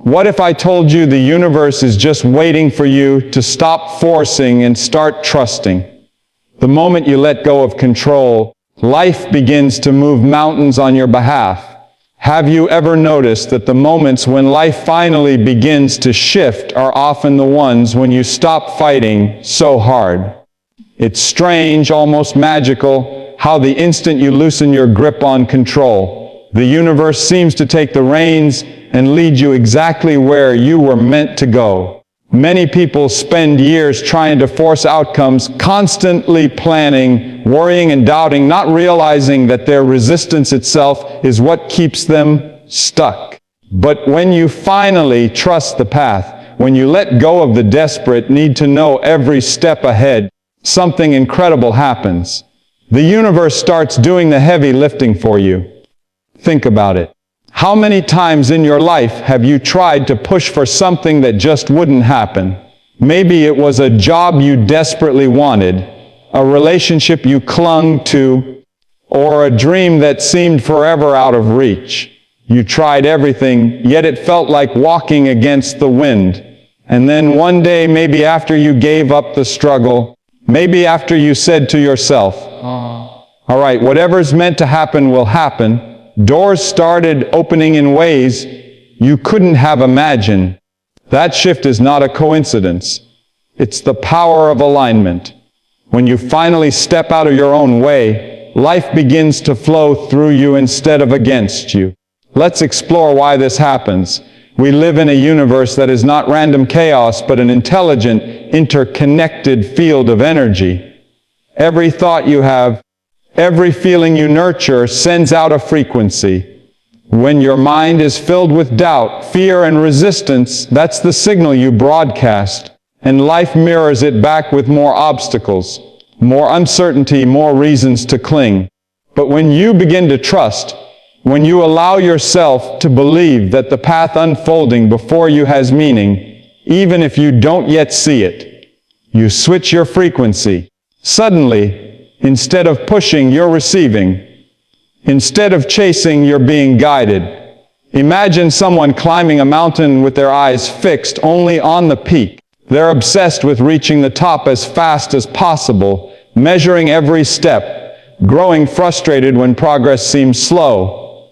What if I told you the universe is just waiting for you to stop forcing and start trusting? The moment you let go of control, life begins to move mountains on your behalf. Have you ever noticed that the moments when life finally begins to shift are often the ones when you stop fighting so hard? It's strange, almost magical, how the instant you loosen your grip on control, the universe seems to take the reins and lead you exactly where you were meant to go. Many people spend years trying to force outcomes, constantly planning, worrying and doubting, not realizing that their resistance itself is what keeps them stuck. But when you finally trust the path, when you let go of the desperate need to know every step ahead, something incredible happens. The universe starts doing the heavy lifting for you. Think about it. How many times in your life have you tried to push for something that just wouldn't happen? Maybe it was a job you desperately wanted, a relationship you clung to, or a dream that seemed forever out of reach. You tried everything, yet it felt like walking against the wind. And then one day, maybe after you gave up the struggle, maybe after you said to yourself, all right, whatever's meant to happen will happen, doors started opening in ways you couldn't have imagined. That shift is not a coincidence. It's the power of alignment. When you finally step out of your own way, life begins to flow through you instead of against you. Let's explore why this happens. We live in a universe that is not random chaos, but an intelligent, interconnected field of energy. Every thought you have, every feeling you nurture sends out a frequency. When your mind is filled with doubt, fear, and resistance, that's the signal you broadcast, and life mirrors it back with more obstacles, more uncertainty, more reasons to cling. But when you begin to trust, when you allow yourself to believe that the path unfolding before you has meaning, even if you don't yet see it, you switch your frequency. Suddenly, instead of pushing, you're receiving. Instead of chasing, you're being guided. Imagine someone climbing a mountain with their eyes fixed only on the peak. They're obsessed with reaching the top as fast as possible, measuring every step, growing frustrated when progress seems slow.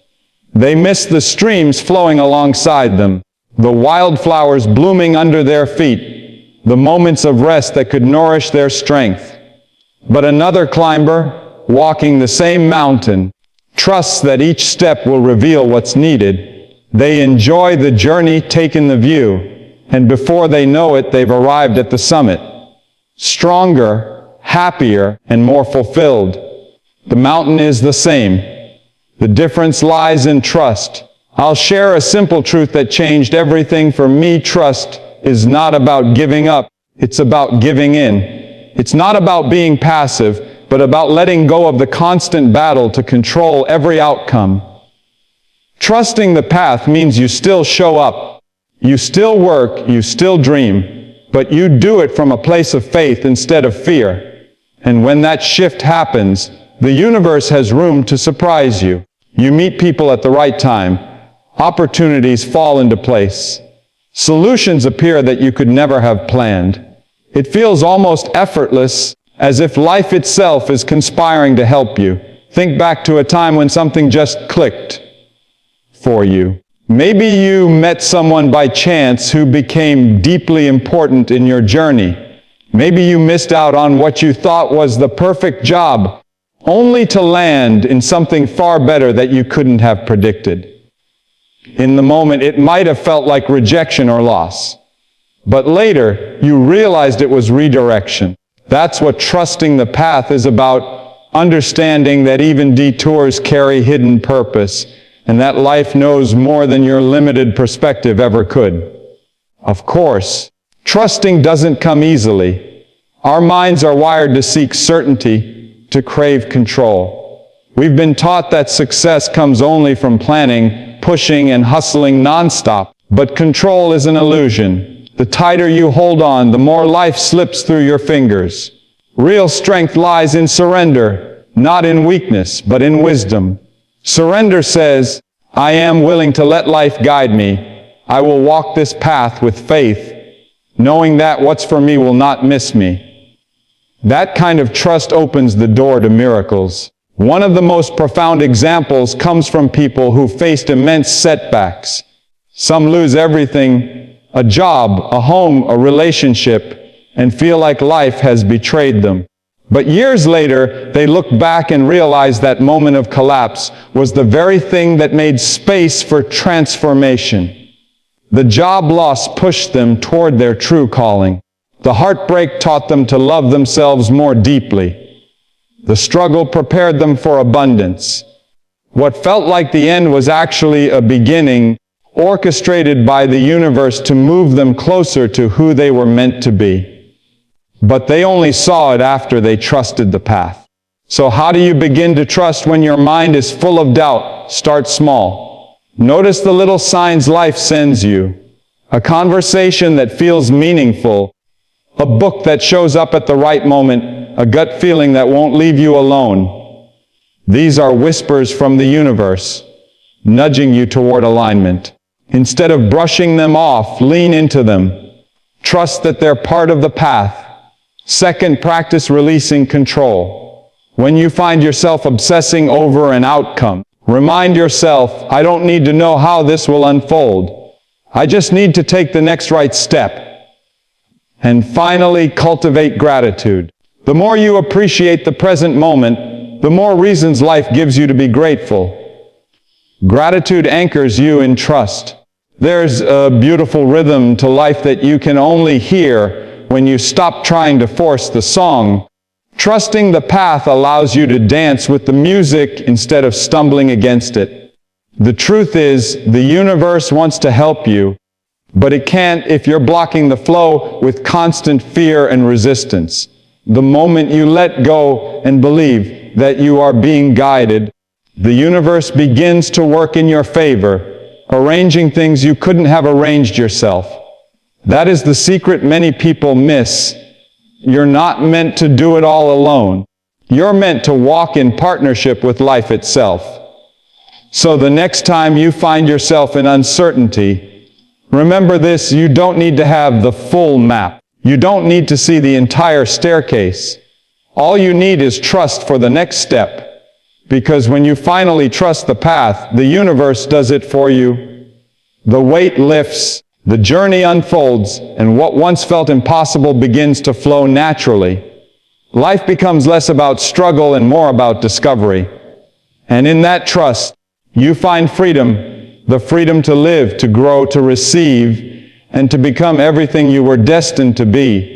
They miss the streams flowing alongside them, the wildflowers blooming under their feet, the moments of rest that could nourish their strength. But another climber, walking the same mountain, trusts that each step will reveal what's needed. They enjoy the journey, taking the view, and before they know it, they've arrived at the summit. Stronger, happier, and more fulfilled. The mountain is the same. The difference lies in trust. I'll share a simple truth that changed everything for me. Trust is not about giving up. It's about giving in. It's not about being passive, but about letting go of the constant battle to control every outcome. Trusting the path means you still show up. You still work, you still dream, but you do it from a place of faith instead of fear. And when that shift happens, the universe has room to surprise you. You meet people at the right time. Opportunities fall into place. Solutions appear that you could never have planned. It feels almost effortless, as if life itself is conspiring to help you. Think back to a time when something just clicked for you. Maybe you met someone by chance who became deeply important in your journey. Maybe you missed out on what you thought was the perfect job, only to land in something far better that you couldn't have predicted. In the moment, it might have felt like rejection or loss. But later, you realized it was redirection. That's what trusting the path is about, understanding that even detours carry hidden purpose, and that life knows more than your limited perspective ever could. Of course, trusting doesn't come easily. Our minds are wired to seek certainty, to crave control. We've been taught that success comes only from planning, pushing, and hustling nonstop. But control is an illusion. The tighter you hold on, the more life slips through your fingers. Real strength lies in surrender, not in weakness, but in wisdom. Surrender says, I am willing to let life guide me. I will walk this path with faith, knowing that what's for me will not miss me. That kind of trust opens the door to miracles. One of the most profound examples comes from people who faced immense setbacks. Some lose everything, a job, a home, a relationship, and feel like life has betrayed them. But years later, they look back and realize that moment of collapse was the very thing that made space for transformation. The job loss pushed them toward their true calling. The heartbreak taught them to love themselves more deeply. The struggle prepared them for abundance. What felt like the end was actually a beginning, orchestrated by the universe to move them closer to who they were meant to be. But they only saw it after they trusted the path. So how do you begin to trust when your mind is full of doubt? Start small. Notice the little signs life sends you. A conversation that feels meaningful, a book that shows up at the right moment, a gut feeling that won't leave you alone. These are whispers from the universe, nudging you toward alignment. Instead of brushing them off, lean into them. Trust that they're part of the path. Second, practice releasing control. When you find yourself obsessing over an outcome, remind yourself, I don't need to know how this will unfold. I just need to take the next right step. And finally, cultivate gratitude. The more you appreciate the present moment, the more reasons life gives you to be grateful. Gratitude anchors you in trust. There's a beautiful rhythm to life that you can only hear when you stop trying to force the song. Trusting the path allows you to dance with the music instead of stumbling against it. The truth is, the universe wants to help you, but it can't if you're blocking the flow with constant fear and resistance. The moment you let go and believe that you are being guided, the universe begins to work in your favor, arranging things you couldn't have arranged yourself. That is the secret many people miss. You're not meant to do it all alone. You're meant to walk in partnership with life itself. So the next time you find yourself in uncertainty, remember this: you don't need to have the full map. You don't need to see the entire staircase. All you need is trust for the next step. Because when you finally trust the path, the universe does it for you. The weight lifts, the journey unfolds, and what once felt impossible begins to flow naturally. Life becomes less about struggle and more about discovery. And in that trust, you find freedom, the freedom to live, to grow, to receive, and to become everything you were destined to be.